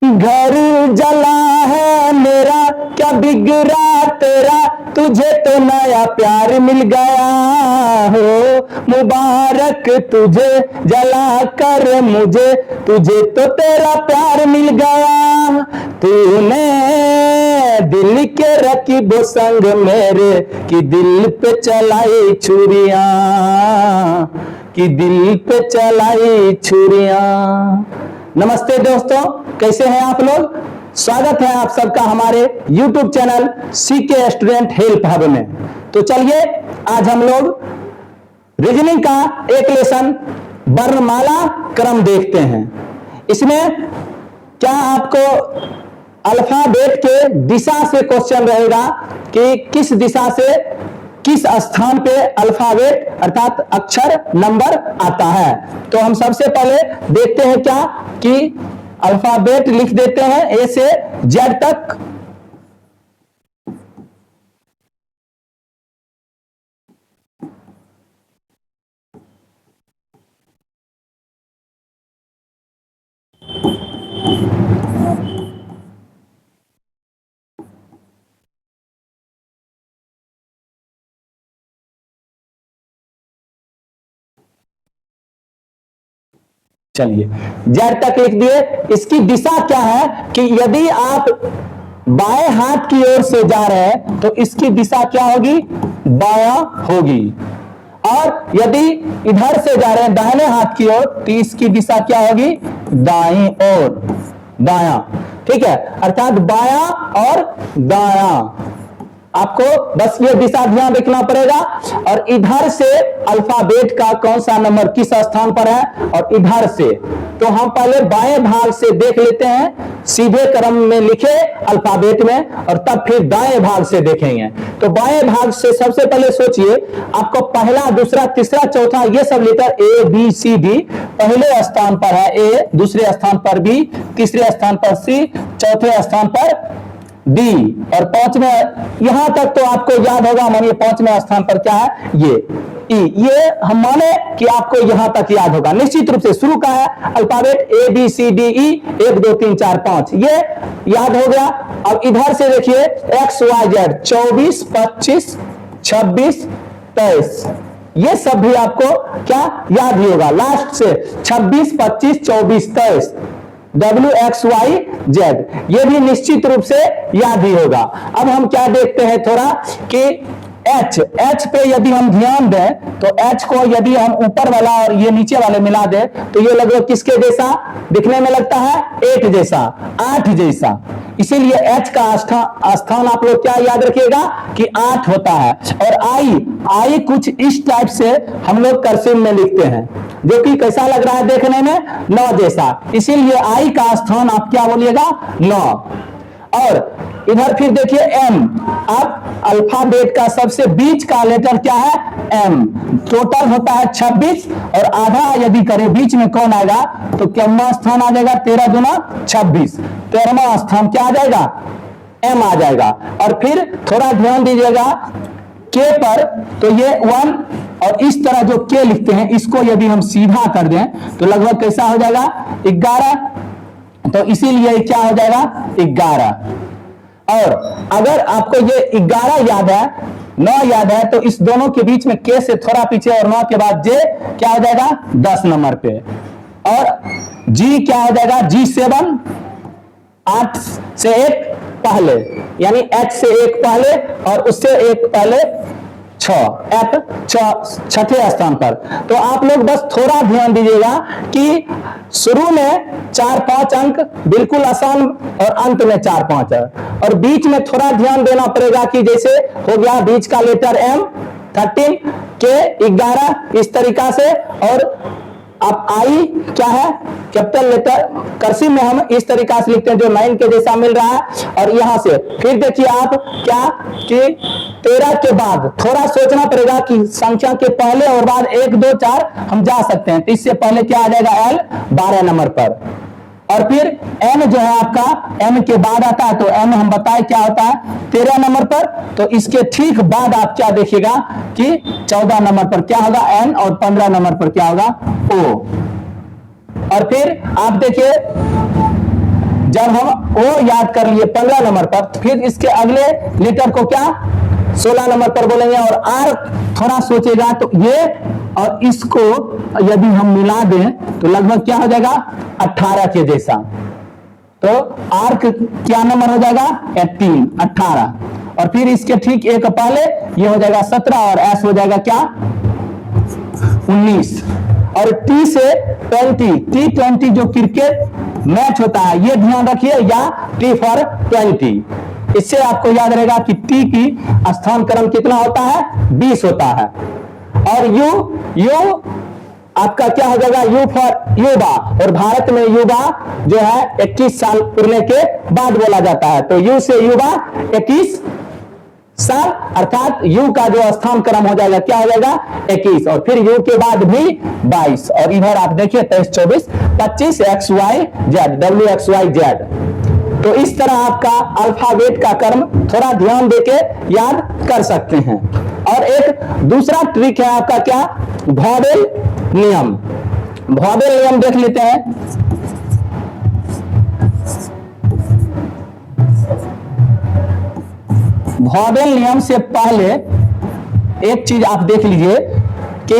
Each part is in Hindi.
घर जला है मेरा, क्या बिगड़ा तेरा, तुझे तो नया प्यार मिल गया हो। मुबारक तुझे जला कर मुझे, तुझे तो तेरा प्यार मिल गया। तूने दिल के रकीबों संग मेरे, कि दिल पे चलाई छुरियां, कि दिल पे चलाई छुरियां। नमस्ते दोस्तों, कैसे हैं आप लोग। स्वागत है आप सबका हमारे YouTube channel CK student help hub में। तो चलिए आज हम लोग रीजनिंग का एक लेसन वर्णमाला क्रम देखते हैं। इसमें क्या आपको अल्फाबेट के दिशा से क्वेश्चन रहेगा कि किस दिशा से किस स्थान पे अल्फाबेट अर्थात अक्षर नंबर आता है। तो हम सबसे पहले देखते हैं क्या कि अल्फाबेट लिख देते हैं ए से जेड तक। चलिए जेड तक लिख दिए। इसकी दिशा क्या है कि यदि आप बाएं हाथ की ओर से जा रहे हैं तो इसकी दिशा क्या होगी, बायां होगी। और यदि इधर से जा रहे हैं दाहिने हाथ की ओर तो इसकी दिशा क्या होगी, दाईं ओर, दायां। ठीक है, अर्थात बायां और दायां। आपको बस ये दिशा ध्यान रखना पड़ेगा। और इधर से अल्फाबेट का कौन सा नंबर किस स्थान पर है, और इधर से तो हम पहले बाएं भाग से देख लेते हैं, सीधे क्रम में लिखे अल्फाबेट में, और तब फिर दाएं भाग से देखेंगे। तो बाएं भाग से सबसे पहले सोचिए, आपको पहला दूसरा तीसरा चौथा ये सब letter A B C D पहले स्थान पर है, ए दूसरे स्थान पर बी, तीसरे स्थान पर सी, चौथे स्थान पर डी, और पांचवें यहां तक तो आपको याद होगा। मानिए पांचवें स्थान पर क्या है, ये ई। ये हम माने कि आपको यहां तक याद होगा निश्चित रूप से। शुरू का है alphabet A B C D E, 1 2 3 4 5, ये याद हो गया। अब इधर से देखिए एक्स वाई जेड 24 25 26 23, ये सब भी आपको क्या याद ही होगा। लास्ट से 26 25 24 23 WXY Z, ये भी निश्चित रूप से याद ही होगा। अब हम क्या देखते हैं थोड़ा कि H पे यदि हम ध्यान दें तो H को यदि हम ऊपर वाला और ये नीचे वाले मिला दें तो ये लगभग किसके जैसा दिखने में लगता है, 8 जैसा, 8 जैसा। इसीलिए H का स्थान आप लोग क्या याद रखिएगा कि 8 होता है। और I कुछ इस टाइप से हम लोग कर्सिव में लिखते हैं, जो कि कैसा लग रहा है देखने में, 9 जैसा। इसीलिए I का स्थान आप क्या बोलिएगा, 9। और इधर फिर देखिए M, अब अल्फाबेट का सबसे बीच का लेटर क्या है, M। टोटल होता है 26, और आधा यदि करें बीच में कौन आएगा तो क्या स्थान आ जाएगा, 13 दूना 26, 13वां स्थान क्या आ जाएगा, M आ जाएगा। और फिर थोड़ा ध्यान दीजिएगा K पर, तो ये 1, और इस तरह जो K लिखते हैं इसको यदि हम सीधा कर दें तो लगभग कैसा हो जाएगा, 11। तो इसीलिए क्या हो जाएगा, 11। और अगर आपको ये 11 याद है, 9 याद है, तो इस दोनों के बीच में K से थोड़ा पीछे और 9 के बाद J क्या हो जाएगा, 10 नंबर पे। और G क्या हो जाएगा, G7, 8 से 1 पहले, यानी H से 1 पहले और उससे 1 पहले 6, F 6ठे स्थान पर। तो आप लोग बस थोड़ा ध्यान दीजिएगा कि शुरू में 4-5 अंक बिल्कुल आसान, और अंत में 4-5 है। और बीच में थोड़ा ध्यान देना पड़ेगा कि जैसे हो गया बीच का लेटर M 13, K 11, इस तरीका से। और अब I क्या है, कैपिटल लेटर, कर्सिव में हम इस तरीका से लिखते हैं जो 9 के जैसा मिल रहा है। और यहां से फिर देखिए आप क्या कि 13 के बाद थोड़ा सोचना पड़ेगा कि संख्या के पहले और बाद 1 2 4 हम जा सकते हैं, तो इससे पहले क्या आ जाएगा, L 12 नंबर पर। और फिर M जो है आपका, M के बाद आता है तो M हम बताए क्या होता है, 13 नंबर पर। तो इसके ठीक बाद आप क्या देखिएगा कि 14 नंबर पर क्या होगा, N, और 15 नंबर पर क्या होगा, O। और फिर आप देखिए जब हम ओ याद कर लिए 15 नंबर पर, फिर इसके अगले लेटर को क्या 16 नंबर पर बोलेंगे। और आर थोड़ा सोचेगा तो ये और इसको यदि हम मिला दें तो लगभग क्या हो जाएगा 18 के जैसा। तो आर क्या नंबर हो जाएगा 18। और फिर इसके ठीक एक पहले ये हो जाएगा 17 और एस हो जाएगा क्या 19। और टी से 20, T20 जो क्रिकेट मैच होता है ये ध्यान रखिए, या टी फॉर 20। इससे आपको याद रहेगा कि टी की स्थान क्रम कितना होता है 20 होता है। और यू आपका क्या हो जाएगा यू फॉर युवा, और भारत में युवा जो है 21 साल पूरने के बाद बोला जाता है। तो यू से युवा 21 साल, अर्थात यू का जो स्थान क्रम हो जाएगा क्या हो जाएगा 21, और फिर यू के बाद भी 22। और इधर आप देखिए 23, 24, 25 XYZ WXYZ। तो इस तरह आपका अल्फाबेट का क्रम थोड़ा ध्यान देके याद कर सकते हैं। और एक दूसरा ट्रिक है आपका क्या वॉवेल नियम। वॉवेल नियम देख लेते हैं। वॉवेल नियम से पहले एक चीज आप देख लीजिए कि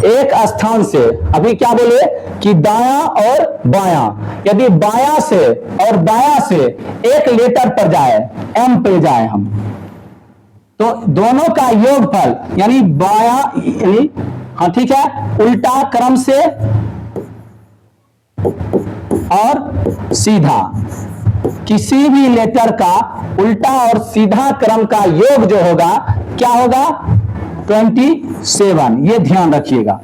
एक स्थान से, अभी क्या बोले कि दायां और बायां, यदि बायां से और दायां से एक लेटर पर जाए, एम पे जाए हम, तो दोनों का योगफल यानी बायां यानी हाँ ठीक है उल्टा क्रम से और सीधा, किसी भी लेटर का उल्टा और सीधा क्रम का योग जो होगा क्या होगा 27। ये ध्यान रखिएगा।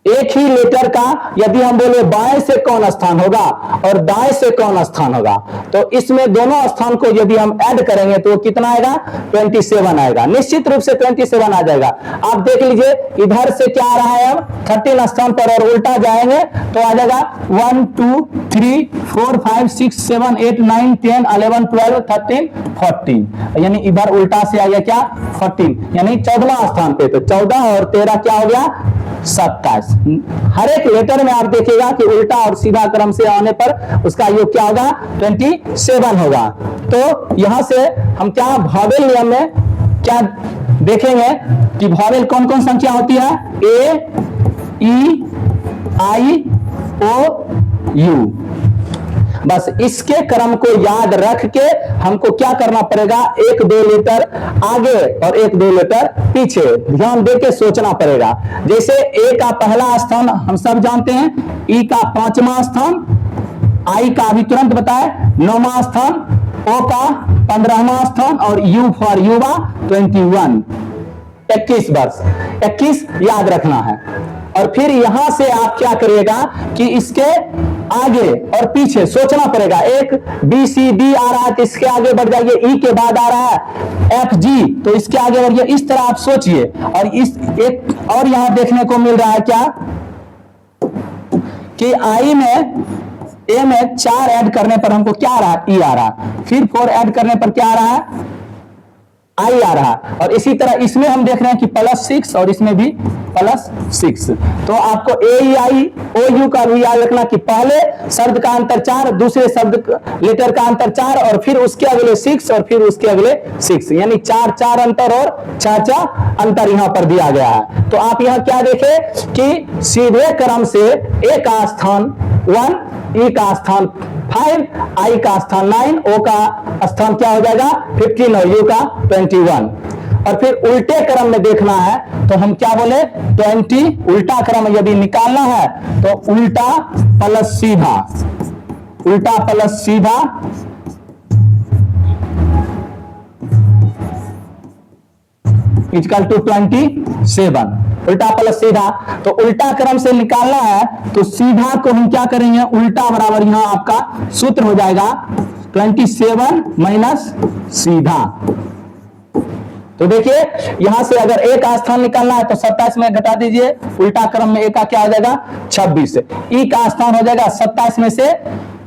एक ही लेटर का यदि हम बोले बाएं से कौन स्थान होगा और दाएं से कौन स्थान होगा, तो इसमें दोनों स्थान को यदि हम ऐड करेंगे तो कितना आएगा 27 आएगा। निश्चित रूप से 27 आ जाएगा। आप देख लीजिए इधर से क्या आ रहा है अब 13 स्थान पर, और उल्टा जाएंगे तो आ जाएगा 1 2 3 4 5 6 7 8 9 10 11 12 13 14, यानी इधर उल्टा से आ गया क्या 14, यानी 14वां स्थान पे। तो 14 और 13 क्या हो गया 27। हर एक लेटर में आप देखिएगा कि उल्टा और सीधा क्रम से आने पर उसका योग क्या होगा 27 होगा। तो यहां से हम क्या वॉवेल नियम में क्या देखेंगे कि वॉवेल कौन कौन संख्या होती है ए ई आई ओ यू। बस इसके क्रम को याद रख के हमको क्या करना पड़ेगा, एक दो लेटर आगे और एक दो लेटर पीछे ध्यान देके सोचना पड़ेगा। जैसे ए का पहला स्थान हम सब जानते हैं, ई का 5वां स्थान, आई का अभी तुरंत बताए 9वां स्थान, ओ का 15वां स्थान, और यू फॉर युवा 21 वर्ष 21 याद रखना है। और फिर यहां से आप क्या करिएगा कि इसके आगे और पीछे सोचना पड़ेगा। एक बी सी डी आ रहा है तो इसके आगे बढ़ जाइए, ई के बाद आ रहा है एफ जी तो इसके आगे बढ़िए। इस तरह आप सोचिए। और इस एक और यहां देखने को मिल रहा है क्या कि आई में ए में 4 ऐड करने पर हमको क्या आ रहा है ई आ रहा है, फिर 4 ऐड करने पर क्या आ रहा है आई आ रहा है। और इसी तरह इसमें हम देख रहे हैं कि +6 और इसमें भी +6। तो आपको ए आई ओ यू का भी याद रखना कि पहले शब्द का अंतर 4, दूसरे शब्द लेटर का अंतर 4, और फिर उसके अगले 6 और फिर उसके अगले 6, यानी 4 अंतर और 4 अंतर यहां पर दिया गया है। तो आप यहां क्या देखें कि सीधे क्रम से ए का स्थान 1, ई का स्थान 5, आई का स्थान 9, ओ का स्थान क्या हो जाएगा 15 और यू का 21। और फिर उल्टे क्रम में देखना है तो हम क्या बोले 20। उल्टा क्रम यदि निकालना है तो उल्टा प्लस सीधा, उल्टा प्लस सीधा इक्वल टू 27। उल्टा प्लस सीधा, तो उल्टा क्रम से निकालना है तो सीधा को हम क्या करेंगे उल्टा बराबर यहां आपका सूत्र हो जाएगा 27 माइनस सीधा। तो देखिए यहां से अगर ए का स्थान निकालना है तो 27 में घटा दीजिए, उल्टा क्रम में ए का क्या हो जाएगा 26। ई का स्थान हो जाएगा 27 में से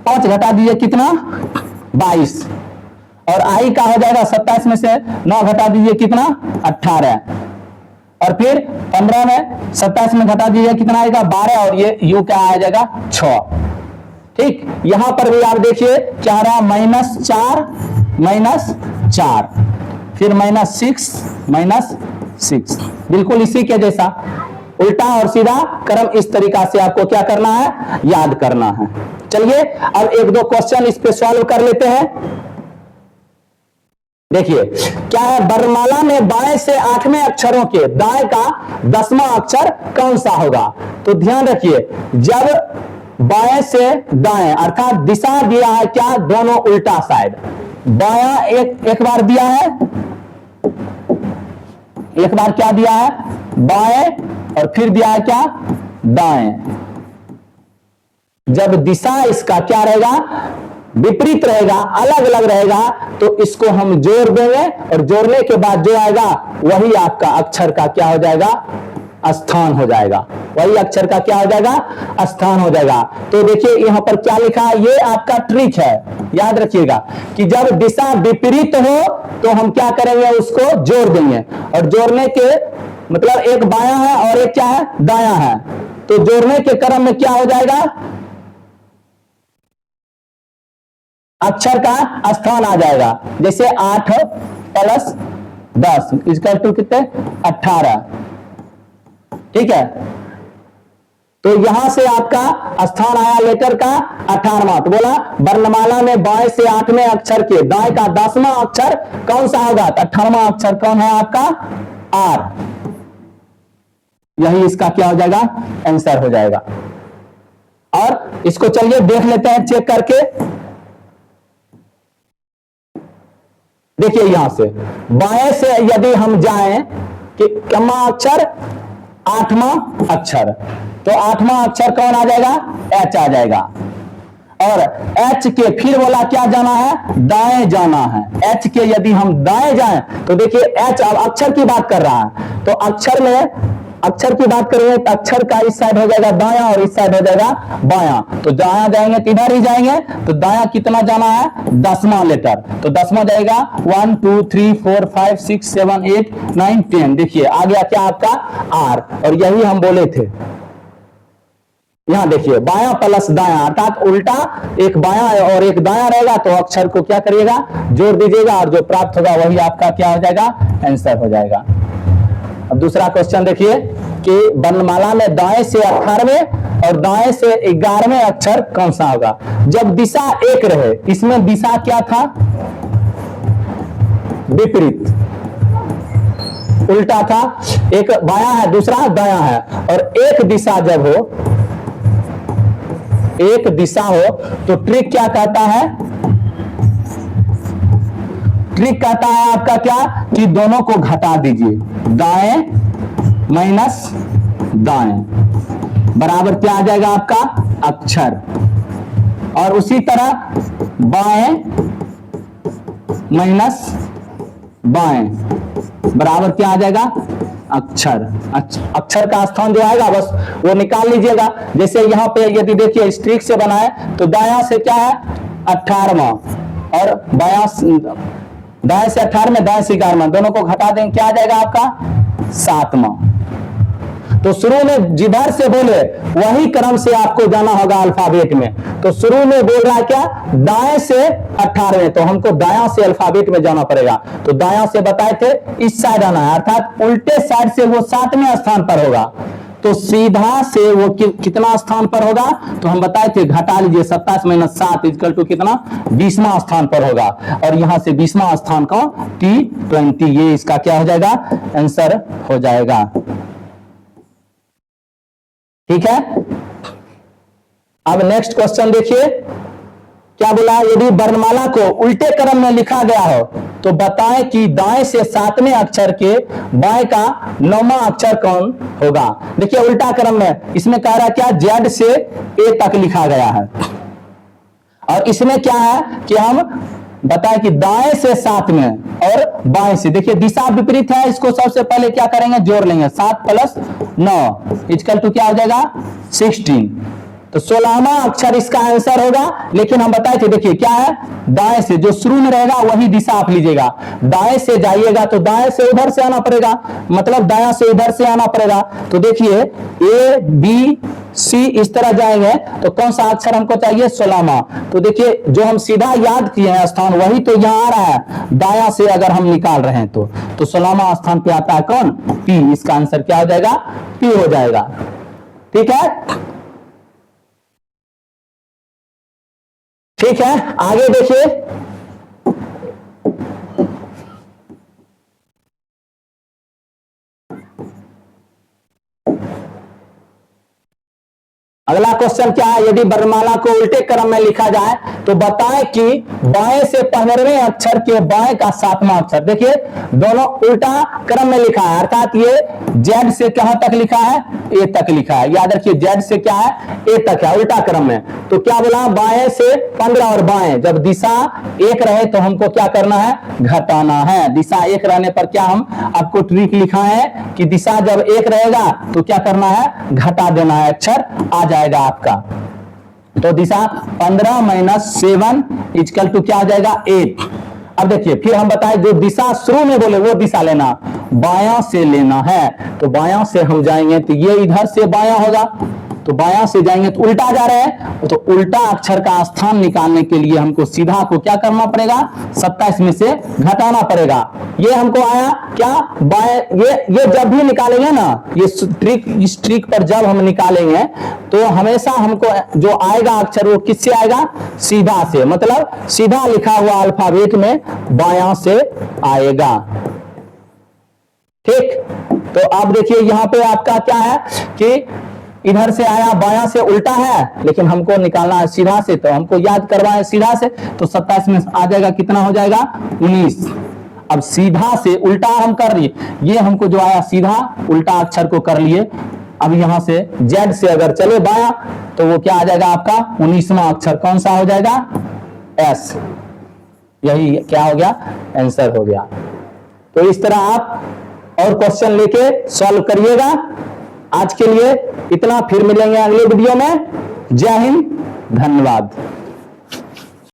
5 घटा दीजिए कितना 22, और आई का हो जाएगा 27 में से 9 घटा दीजिए कितना 18, और फिर 15 में 27 में घटा दीजिए कितना आएगा 12, और ये यू क्या आ जाएगा 6। ठीक, यहां पर भी आप देखिए क्या रहा, -4, फिर -6, बिल्कुल इसी के जैसा उल्टा और सीधा क्रम इस तरीका से आपको क्या करना है, याद करना है। चलिए अब एक दो क्वेश्चन इस पे सॉल्व कर लेते हैं। देखिए क्या है, वर्णमाला में बाएं से 8वें अक्षरों के दाएं का 10वां अक्षर कौन सा होगा। तो ध्यान रखिए, जब बाएं से दाएं अर्थात दिशा दिया है क्या, दोनों उल्टा साइड, बायां एक बार दिया है, एक बार क्या दिया है, बाएं, और फिर दिया है क्या, दाएं। जब दिशा इसका क्या रहेगा, विपरीत रहेगा, अलग अलग रहेगा, तो इसको हम जोड़ देंगे और जोड़ने के बाद जो आएगा वही आपका अक्षर का क्या हो जाएगा, स्थान हो जाएगा, वही अक्षर का क्या हो जाएगा, स्थान हो जाएगा। तो देखिए यहां पर क्या लिखा है, ये आपका ट्रिक है, याद रखिएगा कि जब दिशा विपरीत हो तो हम क्या करेंगे, उसको जोड़ देंगे, और जोड़ने के मतलब एक बायां है और एक क्या है, दायां है, तो जोड़ने के क्रम में क्या हो जाएगा, अक्षर का स्थान आ जाएगा। जैसे 8 + 10 = कितने, 18, ठीक है। तो यहां से आपका स्थान आया लेटर का 18वां। तो बोला वर्णमाला में बाएं से 8वें अक्षर के दाएं का 10वां अक्षर कौन सा होगा, तो 18वां अक्षर कौन है आपका, आर। यही इसका क्या हो जाएगा, आंसर हो जाएगा। और इसको चलिए देख लेते हैं चेक करके। देखिए यहां से बाएं से यदि हम जाएं कि कमा अक्षर, 8वां अक्षर, तो 8वां अक्षर कौन आ जाएगा, एच आ जाएगा। और एच के फिर बोला क्या जाना है, दाएं जाना है। एच के यदि हम दाएं जाएं तो देखिए एच अब अक्षर की बात कर रहा है, तो अक्षर में अक्षर की बात करेंगे तो अक्षर का इस साइड हो जाएगा दायां और इस साइड हो जाएगा बायां। तो दायां जाएंगे तो इधर ही जाएंगे, तो दायां कितना जाना है, 10वां लेटर, तो 10वां जाएगा 1 2 3 4 5 6 7 8 9 10। देखिए आ गया क्या आपका आर, और यही हम बोले थे। यहां देखिए बायां प्लस दायां अर्थात उल्टा, एक बायां और एक दायां रहेगा, तो अक्षर को क्या करिएगा, जोड़ दीजिएगा, और जो प्राप्त होगा वही आपका क्या हो जाएगा, आंसर हो जाएगा। अब दूसरा क्वेश्चन देखिए कि वर्णमाला में दाएं से 18वें और दाएं से 11वें अक्षर कौन सा होगा। जब दिशा एक रहे, इसमें दिशा क्या था, विपरीत, उल्टा था, एक बायां है दूसरा दायां है, और एक दिशा जब हो, एक दिशा हो, तो ट्रिक क्या कहता है, ट्रिक कहता है आपका क्या, कि दोनों को घटा दीजिए, दाएं माइनस दाएं बराबर क्या आ जाएगा आपका अक्षर, और उसी तरह बाएं माइनस बाएं बराबर क्या आ जाएगा अक्षर। अक्षर का स्थान जो आएगा बस वो निकाल लीजिएगा। जैसे यहां पे यदि देखिए इस ट्रिक से बनाए तो दायां से क्या है 18वां, और दाएं से 18वें, दाएं से 11वां, दोनों को घटा देंगे क्या आ जाएगा आपका 7वां। तो शुरू में जिधर से बोले वही क्रम से आपको जाना होगा अल्फाबेट में। तो शुरू में बोल रहा है क्या, दाएं से 18वें, तो हमको दायां से अल्फाबेट में जाना पड़ेगा। तो दायां से बताए थे इस साइड आना है, अर्थात उल्टे साइड से वो 7वें स्थान पर होगा। तो सीधा से वो कितना स्थान पर होगा, तो हम बताए थे घटा लीजिए 27 - 7 = कितना 20वां स्थान पर होगा, और यहां से 20वां स्थान का T20, ये इसका क्या हो जाएगा आंसर हो जाएगा। ठीक है। अब नेक्स्ट क्वेश्चन देखिए क्या बोला, यदि वर्णमाला को उल्टे क्रम में लिखा गया हो तो बताएं कि दाएं से 7वें अक्षर के बाएं का 9वां अक्षर कौन होगा। देखिए उल्टा क्रम में इसमें कह रहा है क्या, जेड से ए तक लिखा गया है, और इसमें क्या है कि हम बताएं कि दाएं से 7वें और बाएं से, देखिए दिशा विपरीत है, इसको सबसे पहले क्या करेंगे जोड़ लेंगे, 7 + 9 = क्या हो जाएगा 16। तो 16वां अक्षर इसका आंसर होगा। लेकिन हम बताए थे देखिए क्या है, दाएं से जो शुरू में रहेगा वही दिशा आप लीजिएगा, दाएं से जाइएगा तो दाएं से उधर से आना पड़ेगा, मतलब दायां से इधर से आना पड़ेगा। तो देखिए A B सी इस तरह जाएंगे तो कौन सा अक्षर हमको चाहिए? 16वां। तो देखिए जो हम सीधा याद किए हैं स्थान वही तो यहाँ आ रहा है, दाया से अगर हम निकाल रहे हैं तो 16वां स्थान पे आता है कौन? पी। इसका आंसर क्या हो जाएगा? पी हो जाएगा। ठीक है, ठीक है, आगे देखिए। अगला क्वेश्चन क्या है? यदि वर्णमाला को उल्टे क्रम में लिखा जाए तो बताएं कि बाएं से 15वें अक्षर के बाएं का 7वां अक्षर। देखिए दोनों उल्टा क्रम में लिखा है, अर्थात ये जेड से कहां तक लिखा है? ए तक लिखा है। याद रखिए जेड से क्या है? ए तक है, उल्टा क्रम में। तो क्या बोला? बाएं से 15 और बाएं जब दिशा एक रहे तो हमको क्या करना है? घटाना है। दिशा एक रहने पर क्या हम आपको ट्रिक लिखा है कि दिशा जब एक रहेगा तो क्या करना है? घटा देना है, अक्षर आ जाएगा आपका। तो दिशा 15 - 7 इक्वल टू क्या हो जाएगा? 8। अब देखिए फिर हम बताएं जो दिशा शुरू में बोले वो दिशा लेना, बायां से लेना है। तो बायां से हम जाएंगे तो ये इधर से बायां होगा, तो बायां से जाएंगे तो उल्टा जा रहे हैं, तो उल्टा अक्षर का स्थान निकालने के लिए हमको सीधा को क्या करना पड़ेगा? 27 में से घटाना पड़ेगा। ये हमको आया क्या? बाएं। ये जब भी निकालेंगे ना, ये ट्रिक, इस ट्रिक पर जब हम निकालेंगे तो हमेशा हमको जो आएगा अक्षर वो किससे आएगा? सीधा से, मतलब सीधा लिखा हुआ अल्फाबेट में बायां से आएगा। ठीक, तो आप देखिए यहां पे आपका क्या है कि इधर से आया, बायां से उल्टा है, लेकिन हमको निकालना है सीधा से, तो हमको याद करवाए सीधा से। तो 27 में आ जाएगा, कितना हो जाएगा? 19। अब सीधा से उल्टा हम कर लिए, ये हमको जो आया सीधा उल्टा अक्षर को कर लिए। अब यहां से जेड से अगर चले बाया तो वो क्या आ जाएगा आपका? 19वां अक्षर कौन सा हो जाएगा? एस। यही क्या हो गया? आंसर हो गया। तो इस तरह आप और क्वेश्चन लेके सॉल्व करिएगा। आज के लिए इतना, फिर मिलेंगे अगले वीडियो में। जय हिंद, धन्यवाद।